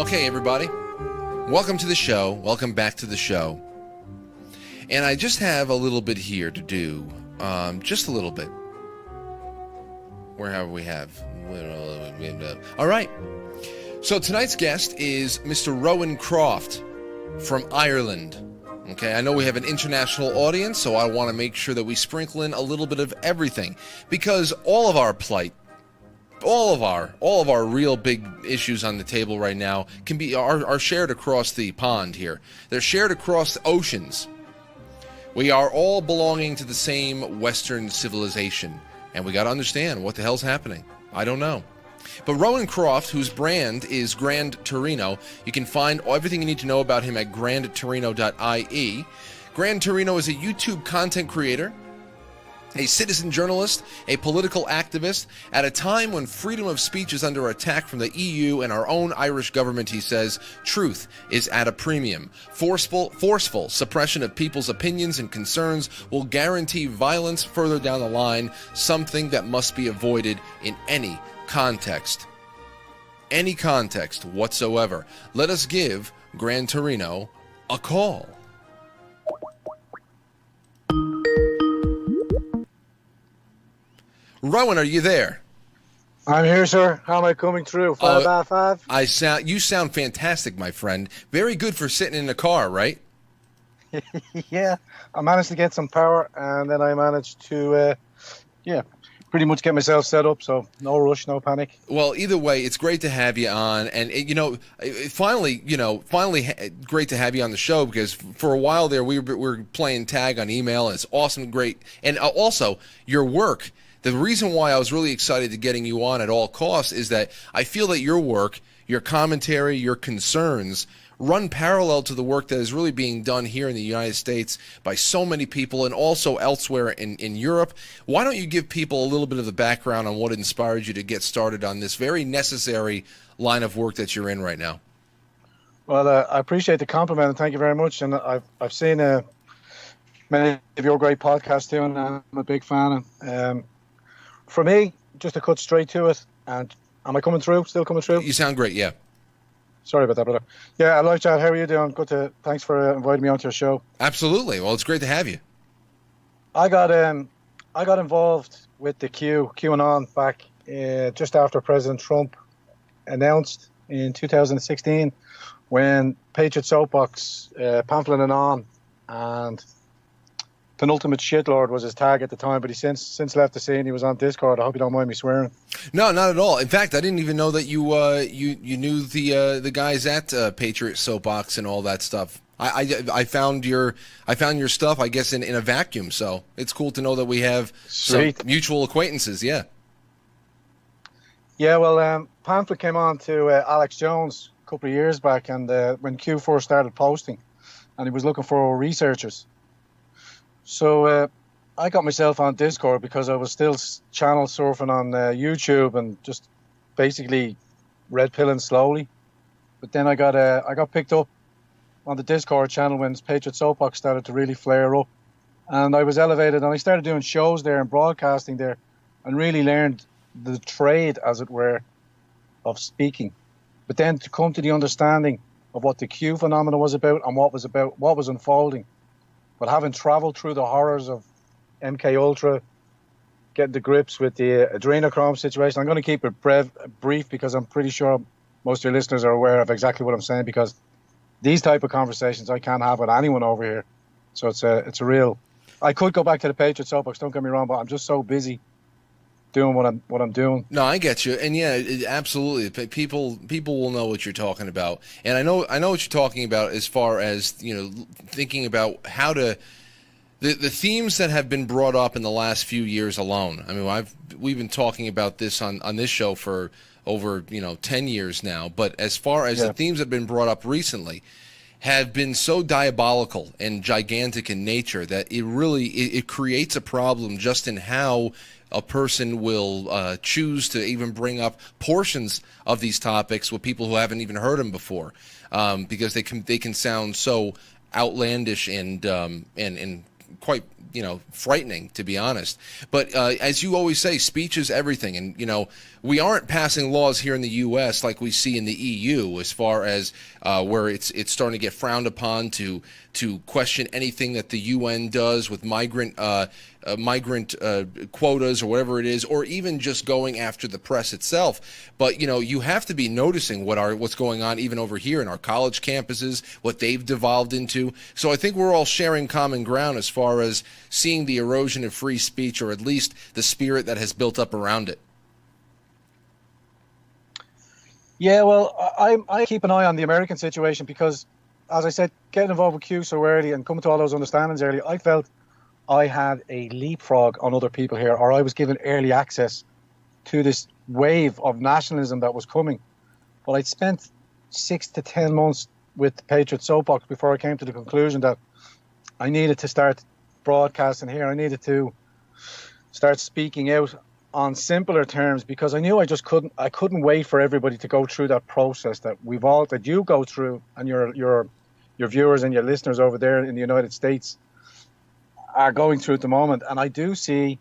Okay, everybody. Welcome to the show. Welcome back to the show. And I just have a little bit here to do. Just a little bit. Where we have? All right. So tonight's guest is Mr. Rowan Croft from Ireland. Okay, I know we have an international audience, so I want to make sure that we sprinkle in a little bit of everything, because all of our plight, all of our real big issues on the table right now are shared across the pond here. They're shared across the oceans. We are all belonging to the same Western civilization, and we got to understand what the hell's happening. I don't know. But Rowan Croft, whose brand is Grand Torino, you can find everything you need to know about him at grandtorino.ie. Grand Torino is a YouTube content creator, a citizen journalist, a political activist. At a time when freedom of speech is under attack from the EU and our own Irish government, he says, truth is at a premium. Forceful suppression of people's opinions and concerns will guarantee violence further down the line, something that must be avoided in any context whatsoever. Let us give Gran Torino a call. Rowan, are you there? I'm here, sir. How am I coming through? 555? You sound fantastic, my friend. Very good for sitting in a car, right? Yeah, I managed to get some power, and then I managed to, pretty much get myself set up, so no rush, no panic. Well, either way, it's great to have you on, and finally great to have you on the show, because for a while there we were playing tag on email, and it's awesome, great, and also your work. The reason why I was really excited to getting you on at all costs is that I feel that your work, your commentary, your concerns run parallel to the work that is really being done here in the United States by so many people and also elsewhere in Europe. Why don't you give people a little bit of the background on what inspired you to get started on this very necessary line of work that you're in right now? Well, I appreciate the compliment, and thank you very much. And I've seen many of your great podcasts too, and I'm a big fan. For me, just to cut straight to it, and am I coming through? Still coming through? You sound great, yeah. Sorry about that, brother. Yeah, hello, Chad. How are you doing? Thanks for inviting me onto your show. Absolutely. Well, it's great to have you. I got involved with the QAnon back just after President Trump announced in 2016 when Patriot Soapbox pamphleting on, and Penultimate Shitlord was his tag at the time, but he's since left the scene. He was on Discord. I hope you don't mind me swearing. No, not at all. In fact, I didn't even know that you knew the guys at Patriot Soapbox and all that stuff. I found your stuff, I guess, in a vacuum. So it's cool to know that we have some mutual acquaintances. Yeah. Yeah. Well, pamphlet came on to Alex Jones a couple of years back, and when Q first started posting, and he was looking for researchers. So I got myself on Discord because I was still channel surfing on YouTube and just basically red pilling slowly. But then I got picked up on the Discord channel when Patriot Soapbox started to really flare up, and I was elevated, and I started doing shows there and broadcasting there, and really learned the trade, as it were, of speaking. But then to come to the understanding of what the Q phenomenon was about and what was unfolding. But having travelled through the horrors of MK Ultra, getting to grips with the adrenochrome situation, I'm going to keep it brief because I'm pretty sure most of your listeners are aware of exactly what I'm saying, because these type of conversations I can't have with anyone over here. So it's a real. I could go back to the Patriot Soapbox, don't get me wrong, but I'm just so busy doing what I'm doing. No, I get you, and yeah, absolutely. People will know what you're talking about, and I know what you're talking about as far as thinking about how to the themes that have been brought up in the last few years alone. I mean, we've been talking about this on this show for over 10 years now, but as far as the themes that have been brought up recently have been so diabolical and gigantic in nature that it creates a problem just in how a person will choose to even bring up portions of these topics with people who haven't even heard them before, because they can sound so outlandish and quite frightening, to be honest. But as you always say, speech is everything, and we aren't passing laws here in the U.S. like we see in the EU, as far as where it's starting to get frowned upon to question anything that the UN does with migrant quotas or whatever it is, or even just going after the press itself. But you have to be noticing what's going on even over here in our college campuses, what they've devolved into. So I think we're all sharing common ground as far as seeing the erosion of free speech, or at least the spirit that has built up around it. Yeah, well, I keep an eye on the American situation because, as I said, getting involved with Q so early and coming to all those understandings early, I felt I had a leapfrog on other people here, or I was given early access to this wave of nationalism that was coming. But I'd spent 6 to 10 months with the Patriot Soapbox before I came to the conclusion that I needed to start broadcasting here. I needed to start speaking out on simpler terms, because I knew I couldn't wait for everybody to go through that process that you go through, and your viewers and your listeners over there in the United States are going through at the moment. And I do see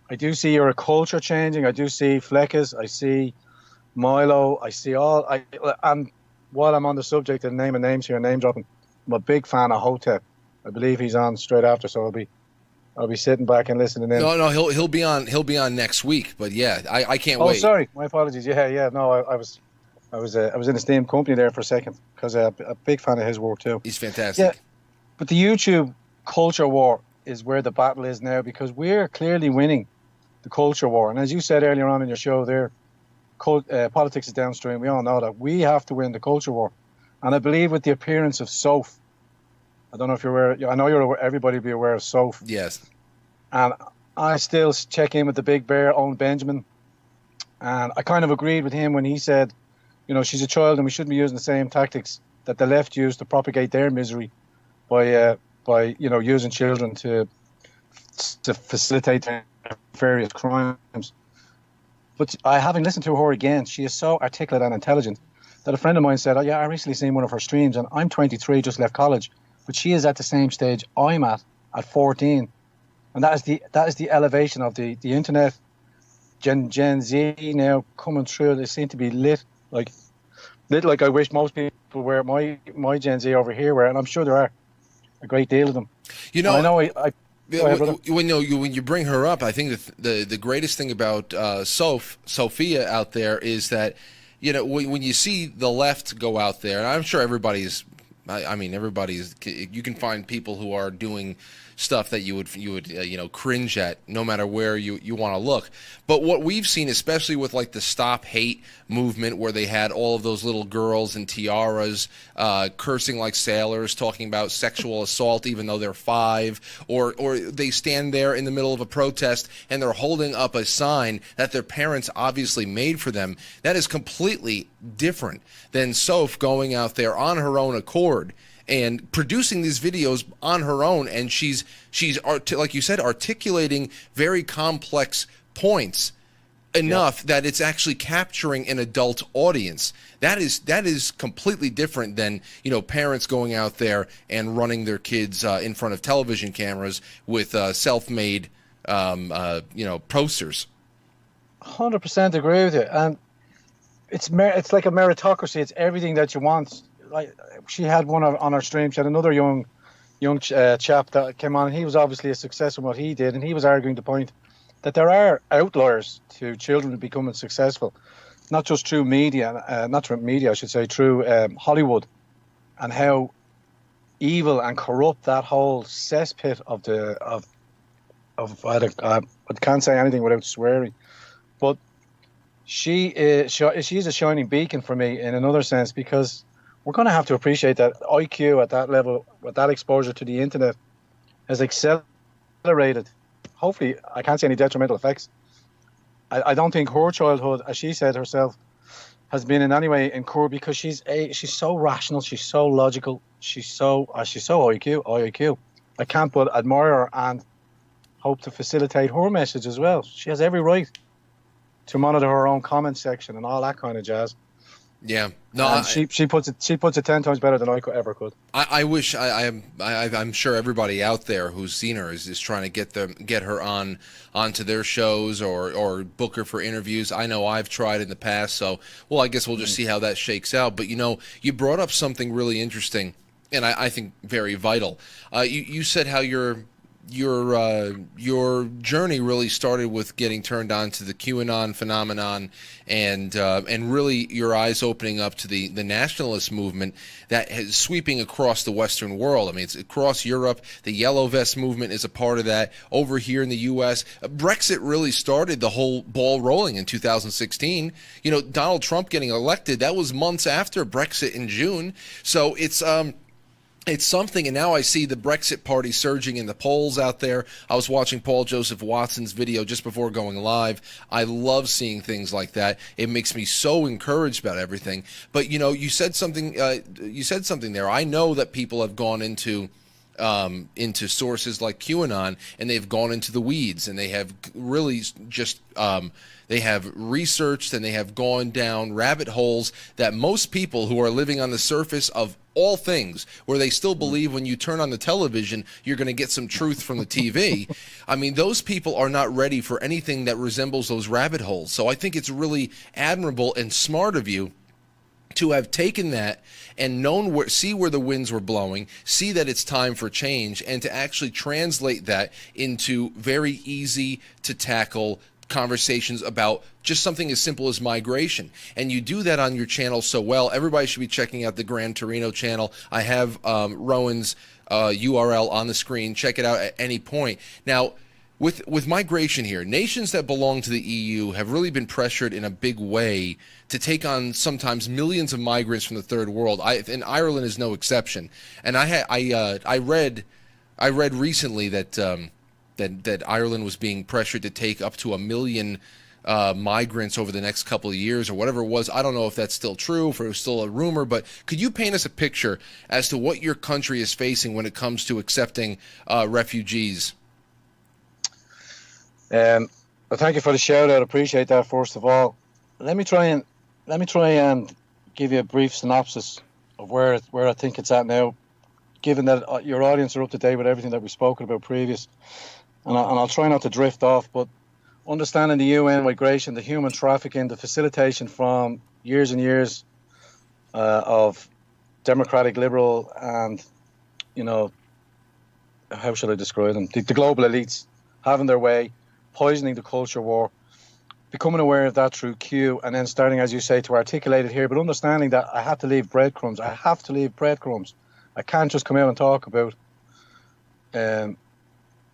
your culture changing. I do see Fleckes, I see Milo, and while I'm on the subject of naming names here, name dropping, I'm a big fan of Hotep. I believe he's on straight after, so I'll be sitting back and listening in. No, he'll be on next week. But yeah, I can't wait. Oh, sorry, my apologies. Yeah. No, I was in the same company there for a second, because I'm a big fan of his work too. He's fantastic. Yeah, but the YouTube culture war is where the battle is now, because we're clearly winning the culture war. And as you said earlier on in your show there, politics is downstream. We all know that. We have to win the culture war. And I believe with the appearance of Soph, I don't know if you're aware. I know you're aware. Everybody will be aware of Soph. Yes. And I still check in with the big bear, Owen Benjamin. And I kind of agreed with him when he said, she's a child and we shouldn't be using the same tactics that the left used to propagate their misery by using children to facilitate their various crimes. But having listened to her again, she is so articulate and intelligent that a friend of mine said, "Oh yeah, I recently seen one of her streams, and I'm 23, just left college, but she is at the same stage I'm at 14." And that is the elevation of the internet. Gen Z now coming through. They seem to be lit like I wish most people were my Gen Z over here were, and I'm sure there are a great deal of them. I know when you bring her up, I think the greatest thing about Sophia out there is that when you see the left go out there, and I'm sure everybody's you can find people who are doing stuff that you would cringe at, no matter where you want to look. But what we've seen, especially with like the Stop Hate movement, where they had all of those little girls in tiaras cursing like sailors, talking about sexual assault even though they're 5, or they stand there in the middle of a protest and they're holding up a sign that their parents obviously made for them. That is completely different than Soph going out there on her own accord and producing these videos on her own, and she's like you said, articulating very complex points enough that it's actually capturing an adult audience. That is completely different than parents going out there and running their kids in front of television cameras with self-made posters. 100% agree with you, and it's like a meritocracy. It's everything that you want. Like she had one on her stream. She had another young chap that came on, and he was obviously a success in what he did, and he was arguing the point that there are outliers to children becoming successful, not just through media, not through media, I should say, through Hollywood, and how evil and corrupt that whole cesspit I can't say anything without swearing, but she's a shining beacon for me in another sense, because we're going to have to appreciate that IQ at that level, with that exposure to the internet, has accelerated. Hopefully, I can't see any detrimental effects. I don't think her childhood, as she said herself, has been in any way incurred, because she's so rational, she's so logical, she's so IQ. I can't but admire her and hope to facilitate her message as well. She has every right to monitor her own comment section and all that kind of jazz. Yeah. No, And she puts it 10 times better than I could. I wish I'm sure everybody out there who's seen her is trying to get her onto their shows or book her for interviews. I know I've tried in the past, so well, I guess we'll just see how that shakes out. But you brought up something really interesting, and I think very vital. You said how your journey really started with getting turned on to the QAnon phenomenon, and really your eyes opening up to the nationalist movement that is sweeping across the Western world. I mean, it's across Europe. The Yellow Vest movement is a part of that. Over here in the U.S., Brexit really started the whole ball rolling in 2016. Donald Trump getting elected, that was months after Brexit in June. So it's something, and now I see the Brexit party surging in the polls out there. I was watching Paul Joseph Watson's video just before going live. I love seeing things like that. It makes me so encouraged about everything. But you said something. You said something there. I know that people have gone into sources like QAnon, and they've gone into the weeds, and they have really just they have researched, and they have gone down rabbit holes that most people who are living on the surface of all things, where they still believe when you turn on the television, you're going to get some truth from the TV. I mean, those people are not ready for anything that resembles those rabbit holes. So I think it's really admirable and smart of you to have taken that and see where the winds were blowing, see that it's time for change, and to actually translate that into very easy to tackle conversations about just something as simple as migration. And you do that on your channel so well. Everybody should be checking out the Grand Torino channel. I have Rowan's URL on the screen. Check it out at any point. Now, with migration here, nations that belong to the EU have really been pressured in a big way to take on sometimes millions of migrants from the third world. And Ireland is no exception. And I read recently that that Ireland was being pressured to take up to 1 million migrants over the next couple of years or whatever it was. I don't know if that's still true, if it was still a rumor, but could you paint us a picture as to what your country is facing when it comes to accepting refugees? Well, thank you for the shout out. Appreciate that. First of all, let me try and give you a brief synopsis of where I think it's at now, given that your audience are up to date with everything that we've spoken about previous. And I'll try not to drift off, but understanding the UN migration, the human trafficking, the facilitation from years and years of democratic, liberal, and, how should I describe them? The global elites having their way, poisoning the culture war, becoming aware of that through Q, and then starting, as you say, to articulate it here, but understanding that I have to leave breadcrumbs. I have to leave breadcrumbs. I can't just come out and talk about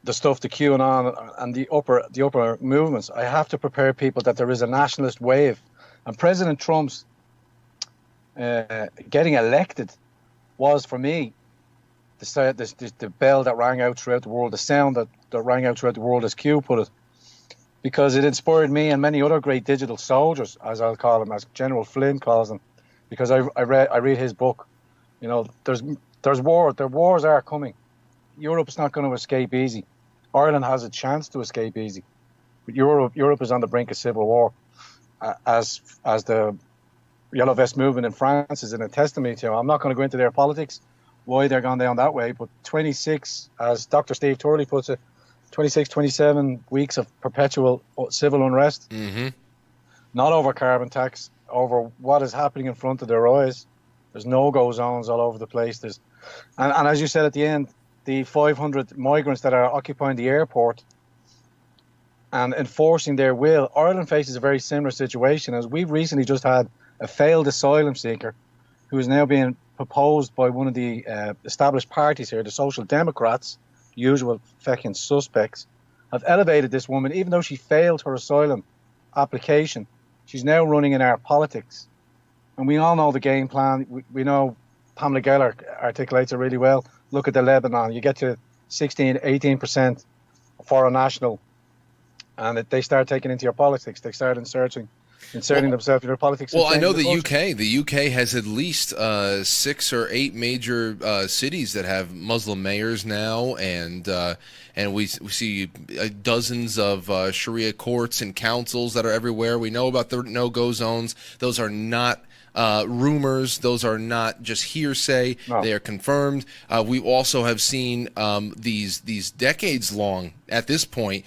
the stuff, the QAnon and the upper movements. I have to prepare people that there is a nationalist wave. And President Trump's getting elected was, for me, the bell that rang out throughout the world, the sound that rang out throughout the world, as Q put it, because it inspired me and many other great digital soldiers, as I'll call them, as General Flynn calls them, because I read his book. There's war. The wars are coming. Europe's not going to escape easy. Ireland has a chance to escape easy, but Europe is on the brink of civil war, as the Yellow Vest movement in France is in a testimony to. I'm not going to go into their politics, why they're gone down that way, but 26, as Dr. Steve Turley puts it, 26, 27 weeks of perpetual civil unrest, not over carbon tax, over what is happening in front of their eyes. There's no-go zones all over the place. And as you said at the end, the 500 migrants that are occupying the airport and enforcing their will. Ireland faces a very similar situation, as we've recently just had a failed asylum seeker who is now being proposed by one of the established parties here, the Social Democrats, usual feckin' suspects, have elevated this woman. Even though she failed her asylum application, she's now running in our politics. And we all know the game plan. We know Pamela Geller articulates it really well. Look at the Lebanon. You get to 16, 18% foreign national, and they start taking into your politics. They start inserting themselves in your politics. Well, I know the UK. The UK has at least 6 or 8 major cities that have Muslim mayors now, and we see dozens of Sharia courts and councils that are everywhere. We know about the no-go zones. Those are not rumors. Those are not just hearsay. No. They are confirmed. We also have seen these decades-long, at this point,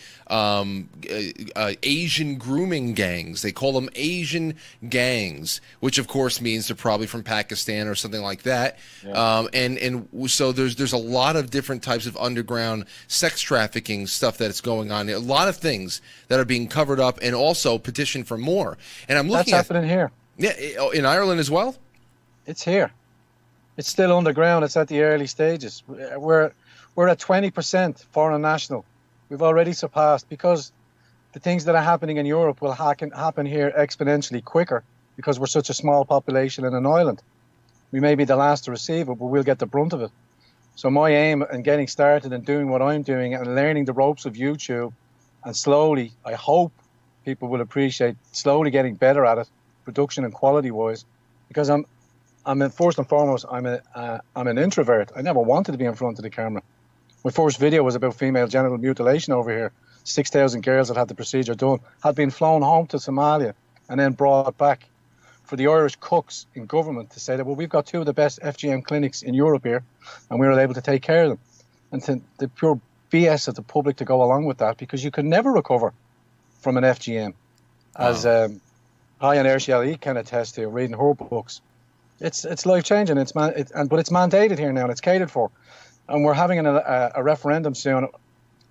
Asian grooming gangs. They call them Asian gangs, which of course means they're probably from Pakistan or something like that. Yeah. And so there's a lot of different types of underground sex trafficking stuff that's going on. A lot of things that are being covered up and also petitioned for more. And I'm looking That's happening here. Yeah, in Ireland as well? It's here. It's still underground. It's at the early stages. We're at 20% foreign national. We've already surpassed, because the things that are happening in Europe will happen here exponentially quicker, because we're such a small population in an island. We may be the last to receive it, but we'll get the brunt of it. So my aim in getting started and doing what I'm doing and learning the ropes of YouTube, and slowly, I hope people will appreciate, slowly getting better at it, production and quality wise, because I'm first and foremost, I'm an introvert. I never wanted to be in front of the camera. My first video was about female genital mutilation over here. 6,000 girls that had the procedure done had been flown home to Somalia and then brought back for the Irish cooks in government to say that, well, we've got 2 of the best FGM clinics in Europe here, and we were able to take care of them. And to the pure BS of the public to go along with that, because you can never recover from an FGM, as Ryan Ershiali can attest to, reading her books. It's life changing. But it's mandated here now, and it's catered for. And we're having a referendum soon.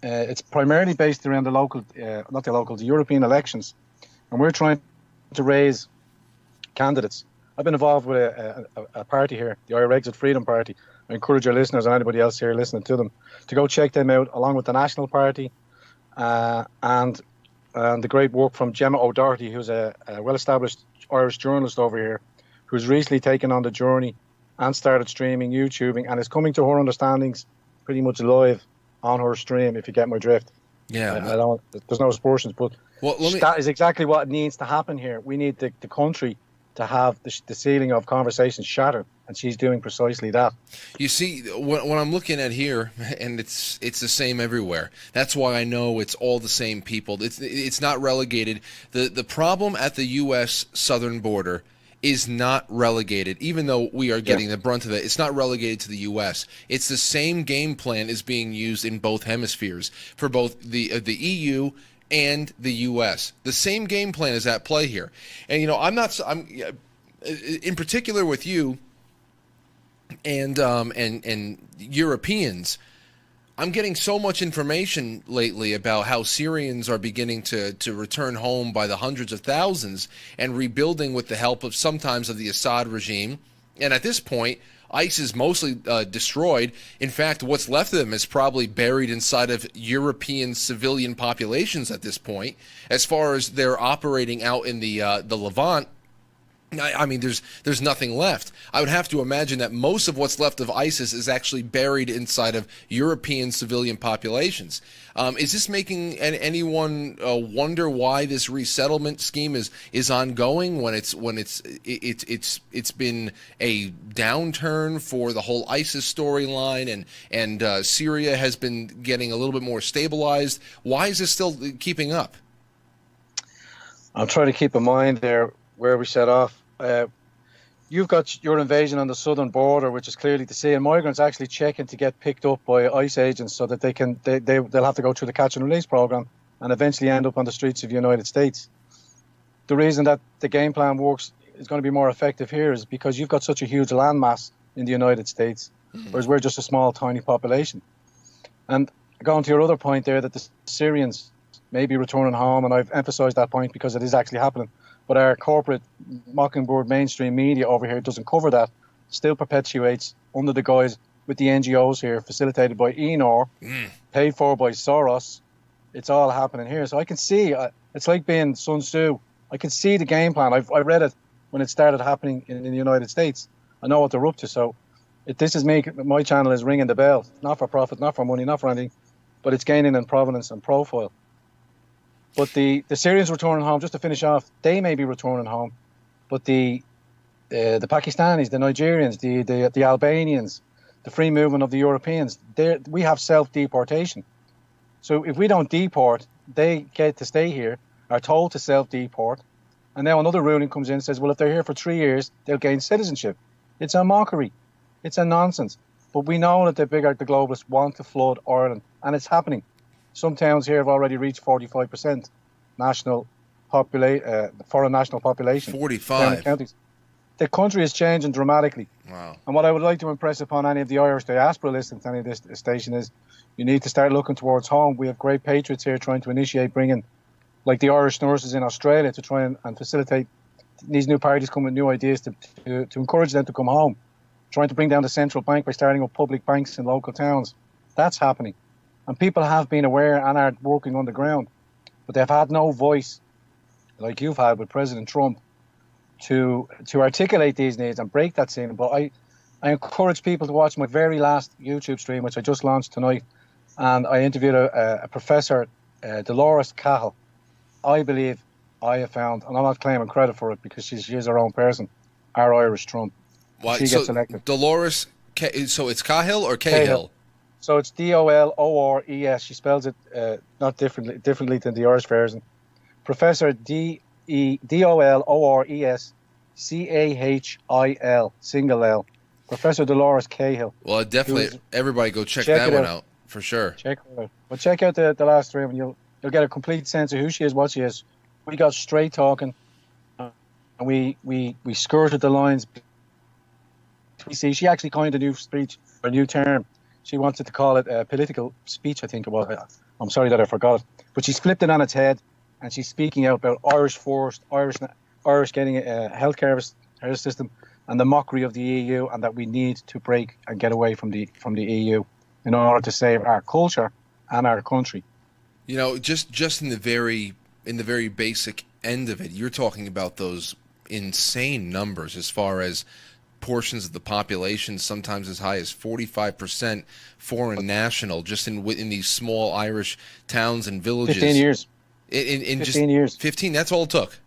It's primarily based around the European elections, and we're trying to raise candidates. I've been involved with a party here, the Irish Exit Freedom Party. I encourage your listeners and anybody else here listening to them to go check them out, along with the National Party and the great work from Gemma O'Doherty, who's a well-established Irish journalist over here, who's recently taken on the journey and started streaming, YouTubing, and is coming to her understandings pretty much live on her stream, if you get my drift. Yeah. There's no aspersions, but that is exactly what needs to happen here. We need the country to have the ceiling of conversation shattered, and she's doing precisely that. You see, what I'm looking at here, and it's the same everywhere. That's why I know it's all the same people. It's not relegated. The problem at the U.S. southern border is not relegated, even though we are getting the brunt of it. It's not relegated to the U.S. It's the same game plan is being used in both hemispheres for both the EU and the U.S. The same game plan is at play here. And I'm in particular with you and Europeans. I'm getting so much information lately about how Syrians are beginning to return home by the hundreds of thousands and rebuilding with the help of sometimes of the Assad regime. And at this point, ICE is mostly destroyed. In fact, what's left of them is probably buried inside of European civilian populations at this point. As far as they're operating out in the Levant, I mean, there's nothing left. I would have to imagine that most of what's left of ISIS is actually buried inside of European civilian populations. Is this making anyone wonder why this resettlement scheme is ongoing when it's been a downturn for the whole ISIS storyline and Syria has been getting a little bit more stabilized? Why is this still keeping up? I'm trying to keep in mind there where we set off. You've got your invasion on the southern border, which is clearly to see, and migrants actually checking to get picked up by ICE agents so that they'll have to go through the catch and release program and eventually end up on the streets of the United States. The reason that the game plan works is going to be more effective here is because you've got such a huge landmass in the United States, whereas we're just a small, tiny population. And going to your other point there, that the Syrians may be returning home, and I've emphasized that point because it is actually happening. But our corporate Mockingbird mainstream media over here doesn't cover that, still perpetuates under the guise with the NGOs here, facilitated by ENOR, paid for by Soros. It's all happening here. So I can see, it's like being Sun Tzu. I can see the game plan. I read it when it started happening in the United States. I know what they're up to. So this is my channel is ringing the bell, not for profit, not for money, not for anything, but it's gaining in provenance and profile. But the Syrians returning home, just to finish off, they may be returning home, but the Pakistanis, the Nigerians, the Albanians, the free movement of the Europeans, we have self-deportation. So if we don't deport, they get to stay here, are told to self-deport, And now another ruling comes in and says, well, if they're here for 3 years, they'll gain citizenship. It's a mockery. It's a nonsense. But we know that the globalists want to flood Ireland, and it's happening. Some towns here have already reached 45% foreign national population. 45. Counties. The country is changing dramatically. Wow. And what I would like to impress upon any of the Irish diaspora listening to any of this station is you need to start looking towards home. We have great patriots here trying to initiate bringing, like the Irish nurses in Australia, to try and facilitate these new parties come with new ideas to encourage them to come home. Trying to bring down the central bank by starting up public banks in local towns. That's happening. And people have been aware and are working on the ground. But they've had no voice, like you've had with President Trump, to articulate these needs and break that scene. But I encourage people to watch my very last YouTube stream, which I just launched tonight. And I interviewed a professor, Dolores Cahill. I believe I have found, and I'm not claiming credit for it because she is her own person, our Irish Trump. Why? She gets elected. Dolores, so it's Cahill or Cahill? So it's Dolores. She spells it not differently than the Irish version. Professor Dolores Cahil, single L. Professor Dolores Cahill. Well, definitely, everybody go check that one out for sure. Check her out. But check out the last stream, and you'll get a complete sense of who she is, what she is. We got straight talking, and we skirted the lines. She actually coined a new speech, a new term. She wanted to call it political speech, I think it was. I'm sorry that I forgot it. But she's flipped it on its head, and she's speaking out about Irish first, Irish getting a healthcare system, and the mockery of the EU, and that we need to break and get away from the EU in order to save our culture and our country. You know, just in the very basic end of it, you're talking about those insane numbers as far as portions of the population, sometimes as high as 45% foreign national, just in these small Irish towns and villages. 15 years. In 15 just years. 15, that's all it took.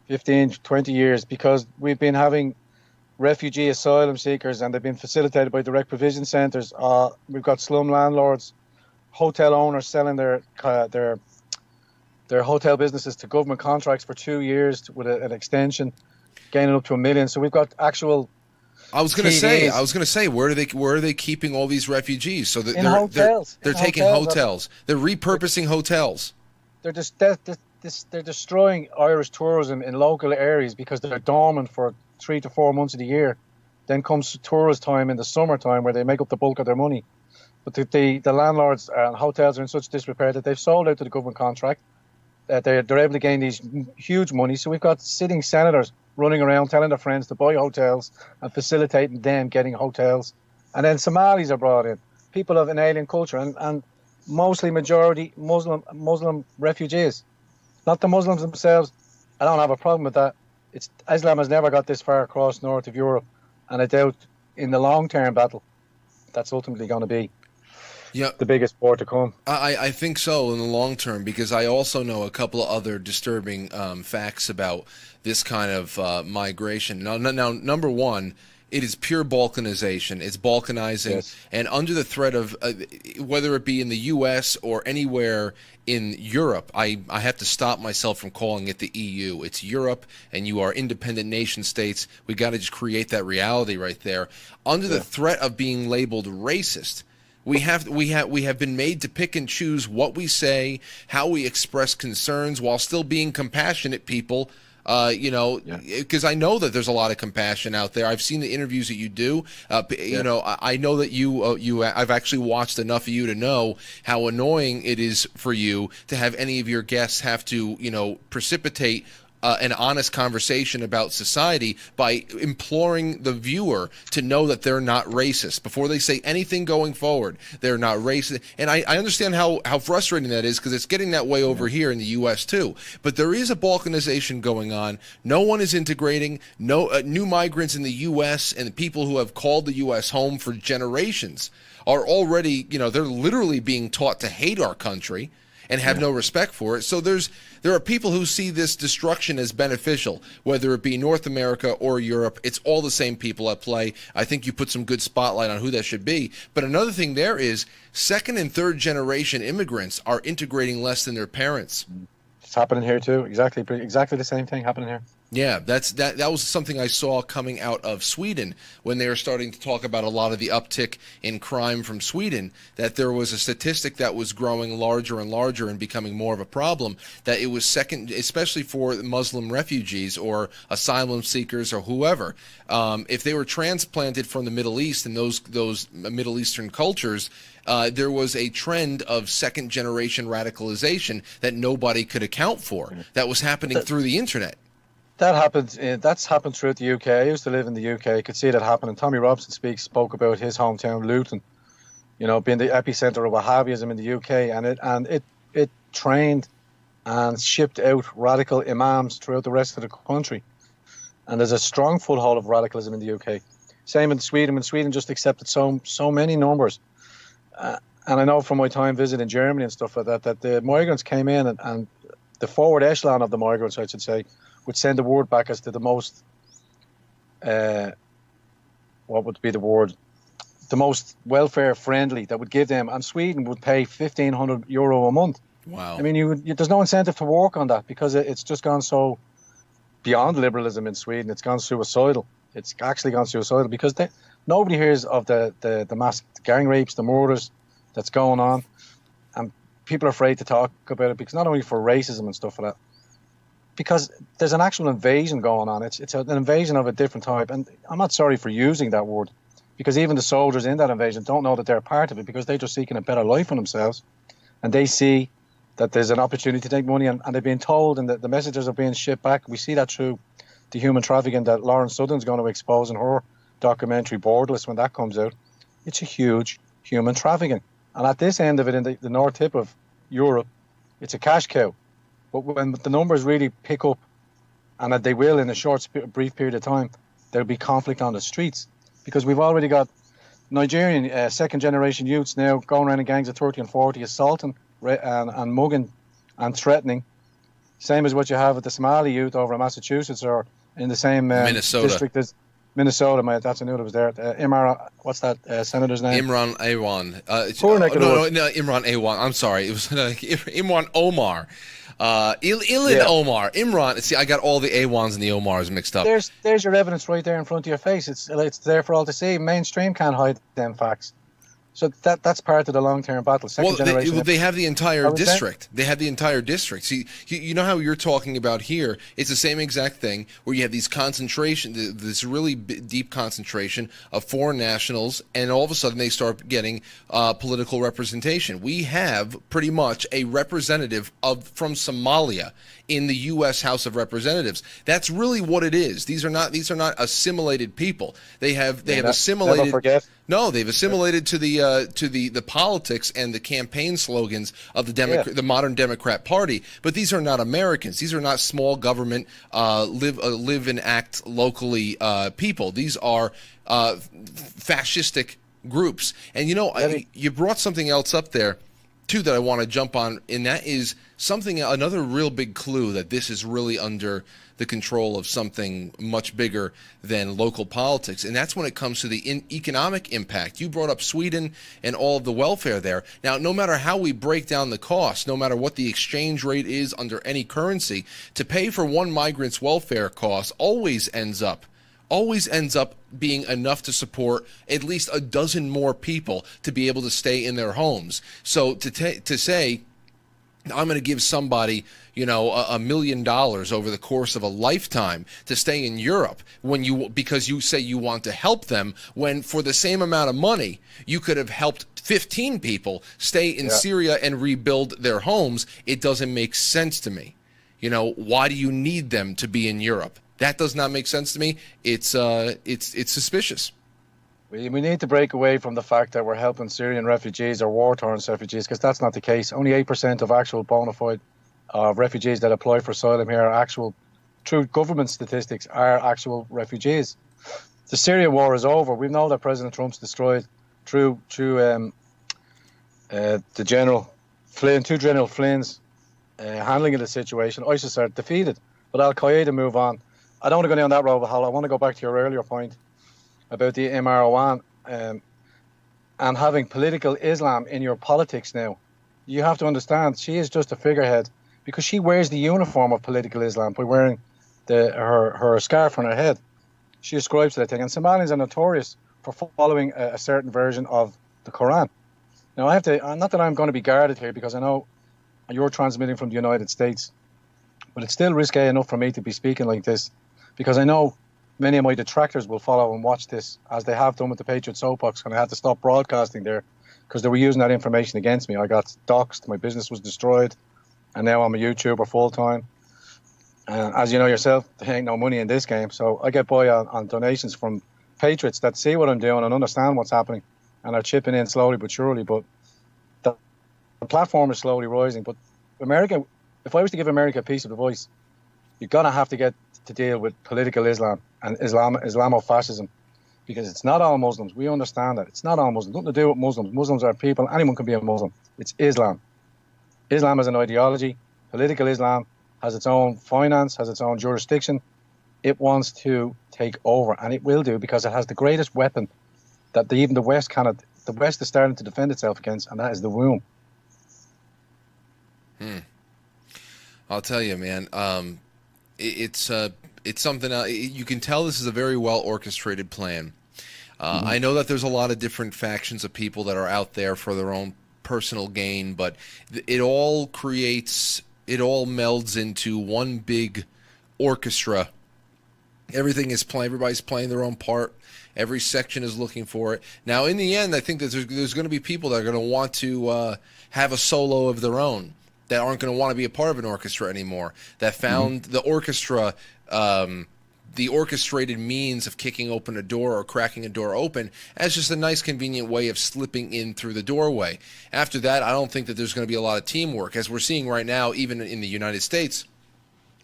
15, 20 years, because we've been having refugee asylum seekers, and they've been facilitated by direct provision centres. We've got slum landlords, hotel owners selling their hotel businesses to government contracts for 2 years with an extension, gaining up to $1 million. So we've got actual. I was going to say, where are they keeping all these refugees? So that they're taking hotels. They're repurposing hotels. They're destroying Irish tourism in local areas because they're dormant for 3 to 4 months of the year. Then comes tourist time in the summertime where they make up the bulk of their money. But the landlords and hotels are in such disrepair that they've sold out to the government contract. They're able to gain these huge money. So we've got sitting senators running around telling their friends to buy hotels and facilitating them getting hotels. And then Somalis are brought in, people of an alien culture, and mostly majority Muslim refugees. Not the Muslims themselves. I don't have a problem with that. Islam has never got this far across north of Europe, and I doubt in the long-term battle that's ultimately going to be the biggest war to come. I think so in the long term, because I also know a couple of other disturbing facts about this kind of migration. Now, number one, it is pure balkanization. It's balkanizing, yes. And under the threat of whether it be in the U.S. or anywhere in Europe, I have to stop myself from calling it the EU. It's Europe, and you are independent nation states. We got to just create that reality right there. Under the threat of being labeled racist, we have been made to pick and choose what we say, how we express concerns, while still being compassionate people. Because I know that there's a lot of compassion out there. I've seen the interviews that you do. You know, I know that I've actually watched enough of you to know how annoying it is for you to have any of your guests have to, precipitate an honest conversation about society by imploring the viewer to know that they're not racist before they say anything going forward. They're not racist. And I understand how frustrating that is, because it's getting that way over here in the U.S. too. But there is a balkanization going on. No one is integrating. No new migrants in the U.S. and the people who have called the U.S. home for generations are already, they're literally being taught to hate our country and have no respect for it. So there are people who see this destruction as beneficial, whether it be North America or Europe. It's all the same people at play. I think you put some good spotlight on who that should be. But another thing there is second and third generation immigrants are integrating less than their parents. It's happening here too. Exactly the same thing happening here. Yeah, that was something I saw coming out of Sweden when they were starting to talk about a lot of the uptick in crime from Sweden, that there was a statistic that was growing larger and larger and becoming more of a problem, that it was second, especially for Muslim refugees or asylum seekers or whoever, if they were transplanted from the Middle East and those Middle Eastern cultures, there was a trend of second-generation radicalization that nobody could account for that was happening through the internet. That happened. That's happened throughout the UK. I used to live in the UK. I could see that happening. Tommy Robson spoke about his hometown, Luton, being the epicenter of Wahhabism in the UK, and it trained and shipped out radical imams throughout the rest of the country. And there's a strong foothold of radicalism in the UK. Same in Sweden. When Sweden just accepted so many numbers, and I know from my time visiting Germany and stuff like that the migrants came in and the forward echelon of the migrants, I should say, would send the word back as to the most, what would be the word, the most welfare friendly that would give them, and Sweden would pay €1,500 a month. Wow. I mean, there's no incentive to work on that because it's just gone so beyond liberalism in Sweden. It's gone suicidal. It's actually gone suicidal because nobody hears of the mass gang rapes, the murders that's going on, and people are afraid to talk about it because not only for racism and stuff like that, because there's an actual invasion going on. It's an invasion of a different type. And I'm not sorry for using that word, because even the soldiers in that invasion don't know that they're part of it, because they're just seeking a better life for themselves. And they see that there's an opportunity to make money, and they're being told, and the messages are being shipped back. We see that through the human trafficking that Lauren Southern's going to expose in her documentary Borderless when that comes out. It's a huge human trafficking. And at this end of it, in the north tip of Europe, it's a cash cow. But when the numbers really pick up, and that they will in a brief period of time, there'll be conflict on the streets, because we've already got Nigerian second-generation youths now going around in gangs of 30 and 40, assaulting and mugging and threatening, same as what you have with the Somali youth over in Massachusetts or in the same district as Minnesota. That's I knew it was there. What's that senator's name? Imran Awan. No, Imran Awan. I'm sorry. It was Imran Omar. Omar. Imran. See, I got all the Awans and the Omars mixed up. There's your evidence right there in front of your face. It's there for all to see. Mainstream can't hide them facts. So that's part of the long-term battle. Second generation. They have the entire district. They have the entire district. See, you know how you're talking about here? It's the same exact thing where you have these concentration, this really deep concentration of foreign nationals, and all of a sudden they start getting political representation. We have pretty much a representative from Somalia in the U.S. House of Representatives. That's really what it is. These are not assimilated people. They have assimilated. Never forget. No, they've assimilated to the politics and the campaign slogans of the modern Democrat Party. But these are not Americans. These are not small government live and act locally people. These are fascistic groups. And you brought something else up there too that I want to jump on, and that is another real big clue that this is really under the control of something much bigger than local politics, and that's when it comes to the economic impact. You brought up Sweden and all of the welfare there. Now, no matter how we break down the cost, no matter what the exchange rate is under any currency, to pay for one migrant's welfare cost always ends up being enough to support at least a dozen more people to be able to stay in their homes. So to say, I'm going to give somebody, $1 million over the course of a lifetime to stay in Europe because you say you want to help them, when for the same amount of money you could have helped 15 people stay in Syria and rebuild their homes. It doesn't make sense to me. Why do you need them to be in Europe? That does not make sense to me. It's suspicious. We need to break away from the fact that we're helping Syrian refugees or war-torn refugees, because that's not the case. Only 8% of actual bona fide refugees that apply for asylum here are true government statistics, are actual refugees. The Syria war is over. We know that President Trump's destroyed through the General Flynn, two General Flynn's handling of the situation. ISIS are defeated, but Al-Qaeda move on. I don't want to go down that rabbit hole. I want to go back to your earlier point about the Imran and having political Islam in your politics now. You have to understand, she is just a figurehead because she wears the uniform of political Islam by wearing her scarf on her head. She ascribes to that thing. And Somalians are notorious for following a certain version of the Quran. Now, I have to, not that I'm going to be guarded here, because I know you're transmitting from the United States, but it's still risque enough for me to be speaking like this, because I know many of my detractors will follow and watch this, as they have done with the Patriot Soapbox, and I had to stop broadcasting there because they were using that information against me. I got doxxed, my business was destroyed, and now I'm a YouTuber full-time. As you know yourself, there ain't no money in this game, so I get by on donations from patriots that see what I'm doing and understand what's happening and are chipping in slowly but surely. But the platform is slowly rising. But America, if I was to give America a piece of advice, you're going to have to get to deal with political Islam and Islamofascism, because it's not all Muslims. We understand that. It's not all Muslims. Nothing to do with Muslims. Muslims are people. Anyone can be a Muslim. It's Islam. Islam is an ideology. Political Islam has its own finance, has its own jurisdiction. It wants to take over, and it will do, because it has the greatest weapon that even the West cannot. The West is starting to defend itself against, and that is the womb. I'll tell you, man. It's something you can tell this is a very well orchestrated plan. I know that there's a lot of different factions of people that are out there for their own personal gain, but it all melds into one big orchestra. Everybody's playing their own part. Every section is looking for it. Now, in the end, I think that there's going to be people that are going to want to have a solo of their own, that aren't going to want to be a part of an orchestra anymore, that found the orchestra, the orchestrated means of kicking open a door or cracking a door open as just a nice, convenient way of slipping in through the doorway. After that, I don't think that there's going to be a lot of teamwork, as we're seeing right now, even in the United States,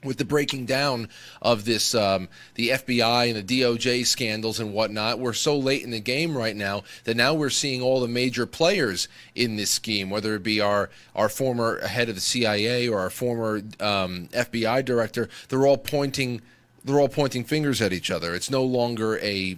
with the breaking down of this, the FBI and the DOJ scandals and whatnot. We're so late in the game right now that now we're seeing all the major players in this scheme, whether it be our former head of the CIA or our former FBI director. They're all pointing fingers at each other. It's no longer a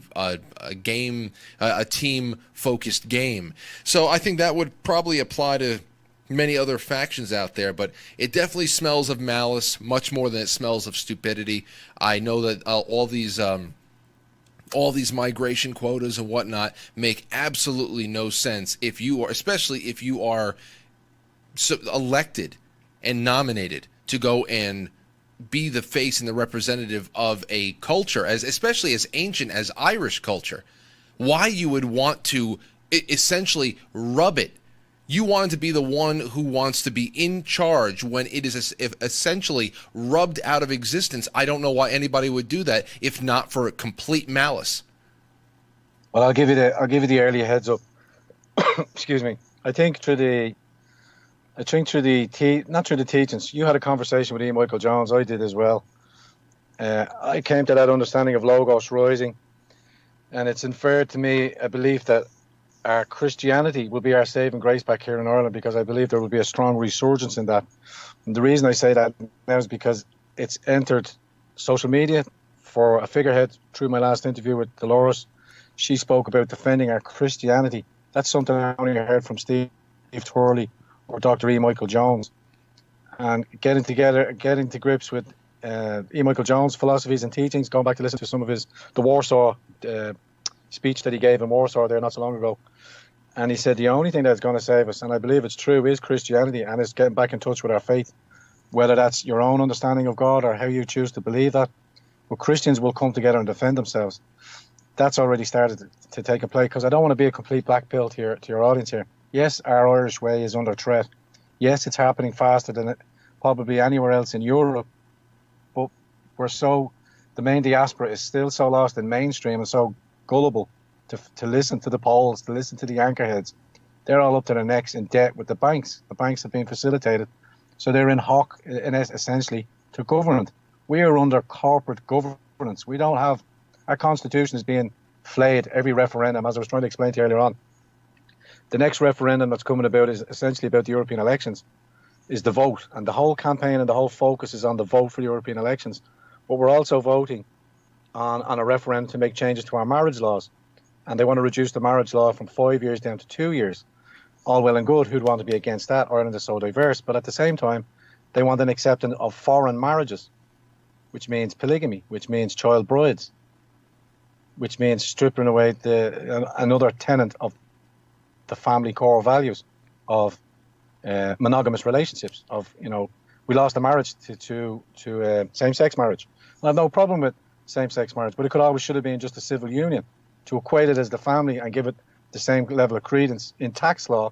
game, a team-focused game. So I think that would probably apply to many other factions out there, but it definitely smells of malice much more than it smells of stupidity. I know that all these migration quotas and whatnot make absolutely no sense especially if you are elected and nominated to go and be the face and the representative of a culture, especially as ancient as Irish culture. Why you would want to essentially rub it. You want to be the one who wants to be in charge when it is essentially rubbed out of existence. I don't know why anybody would do that if not for complete malice. Well, I'll give you the early heads up. Excuse me. I think through the teachings. You had a conversation with Ian Michael Jones. I did as well. I came to that understanding of Logos rising, and it's inferred to me a belief that our Christianity will be our saving grace back here in Ireland, because I believe there will be a strong resurgence in that. And the reason I say that now is because it's entered social media for a figurehead. Through my last interview with Dolores, she spoke about defending our Christianity. That's something I only heard from Steve Twirley or Dr. E. Michael Jones. And getting to grips with E. Michael Jones' philosophies and teachings, going back to listen to some of the Warsaw speech that he gave in Warsaw there not so long ago. And he said the only thing that's going to save us, and I believe it's true, is Christianity, and it's getting back in touch with our faith, whether that's your own understanding of God or how you choose to believe that. But Christians will come together and defend themselves. That's already started to take place, because I don't want to be a complete black pill to your audience here. Yes, our Irish way is under threat. Yes, it's happening faster than it probably anywhere else in Europe. But the main diaspora is still so lost in mainstream and so gullible to listen to the polls, to listen to the anchorheads. They're all up to their necks in debt with the banks. The banks have been facilitated. So they're in hock, essentially, to government. We are under corporate governance. We don't have... Our constitution is being flayed every referendum, as I was trying to explain to you earlier on. The next referendum that's coming about is essentially about the European elections, is the vote. And the whole campaign and the whole focus is on the vote for the European elections. But we're also voting on a referendum to make changes to our marriage laws. And they want to reduce the marriage law from 5 years down to 2 years. All well and good. Who'd want to be against that? Ireland is so diverse. But at the same time, They want an acceptance of foreign marriages, which means polygamy, which means child brides, which means stripping away another tenet of the family core values of monogamous relationships. We lost a marriage to same-sex marriage. I have no problem with same-sex marriage, but it should have been just a civil union. To equate it as the family and give it the same level of credence in tax law,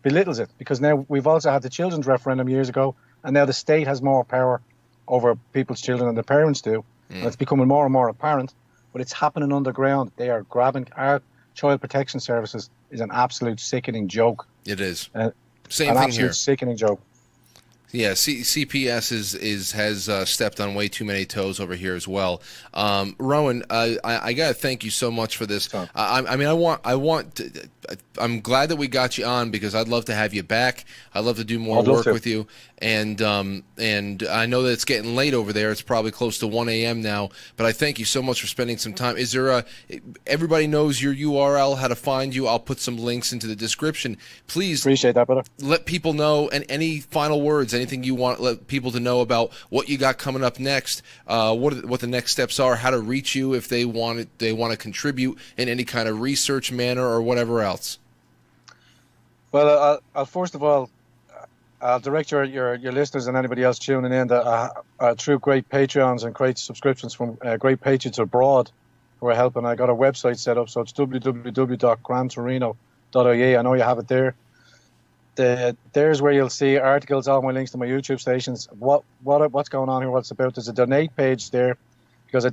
belittles it, because now we've also had the children's referendum years ago, and now the state has more power over people's children than the parents do. And it's becoming more and more apparent, but it's happening underground. They are grabbing our child protection services is an absolute sickening joke. It is. Same thing here. Sickening joke. Yeah, CPS has stepped on way too many toes over here as well. Rowan, I gotta thank you so much for this. I'm glad that we got you on, because I'd love to have you back. I'd love to do more work with you. And I know that it's getting late over there. It's probably close to 1 a.m. now. But I thank you so much for spending some time. Is there everybody knows your URL, how to find you? I'll put some links into the description. Please appreciate that, brother. Let people know, and any final words, anything you want let people to know about what you got coming up next, what the next steps are, how to reach you if they want to contribute in any kind of research manner or whatever else. Well, I'll first of all, I'll direct your listeners and anybody else tuning in that through great Patreons and great subscriptions from great patrons abroad who are helping. I got a website set up, so it's www.grandtorino.ie. I know you have it there. There's where you'll see articles, all my links to my YouTube stations. What's going on here? What it's about? There's a donate page there, because I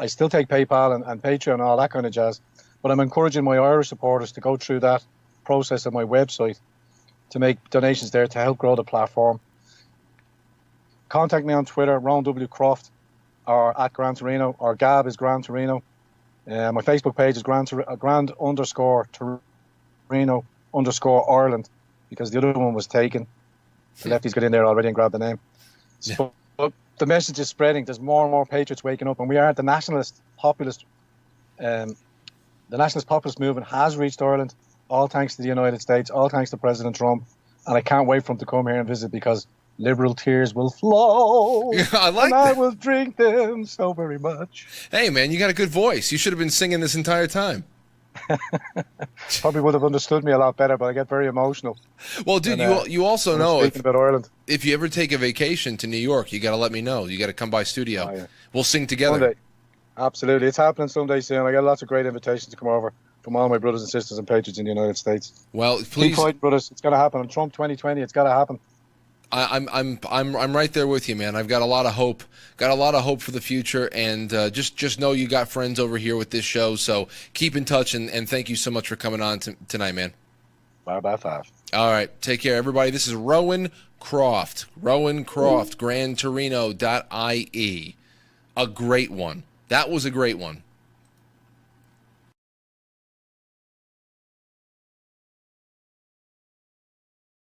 still take PayPal and Patreon and all that kind of jazz. But I'm encouraging my Irish supporters to go through that process on my website to make donations there to help grow the platform. Contact me on Twitter, Rowan W. Croft, or at Gran Torino, or Gab is Gran Torino. My Facebook page is Grand_Torino_Ireland, because the other one was taken. The lefties got in there already and grabbed the name. So, but the message is spreading. There's more and more patriots waking up, and we are the nationalist populist. The nationalist populist movement has reached Ireland, all thanks to the United States, all thanks to President Trump, and I can't wait for him to come here and visit, because liberal tears will flow. I like and that. I will drink them so very much. Hey, man, you got a good voice. You should have been singing this entire time. Probably would have understood me a lot better, but I get very emotional. Well, dude, you also know about Ireland. If you ever take a vacation to New York, you got to let me know. You got to come by studio. Oh, yeah. We'll sing together. Someday. Absolutely. It's happening someday soon. I got lots of great invitations to come over from all my brothers and sisters and patrons in the United States. Well, please, keep fighting, brothers. It's got to happen. On Trump 2020, it's got to happen. I'm right there with you, man. I've got a lot of hope. Got a lot of hope for the future, and just know you got friends over here with this show. So keep in touch, and thank you so much for coming on tonight, man. Bye bye, 5. All right, take care, everybody. This is Rowan Croft. Rowan Croft, GrandTorino.ie. A great one. That was a great one.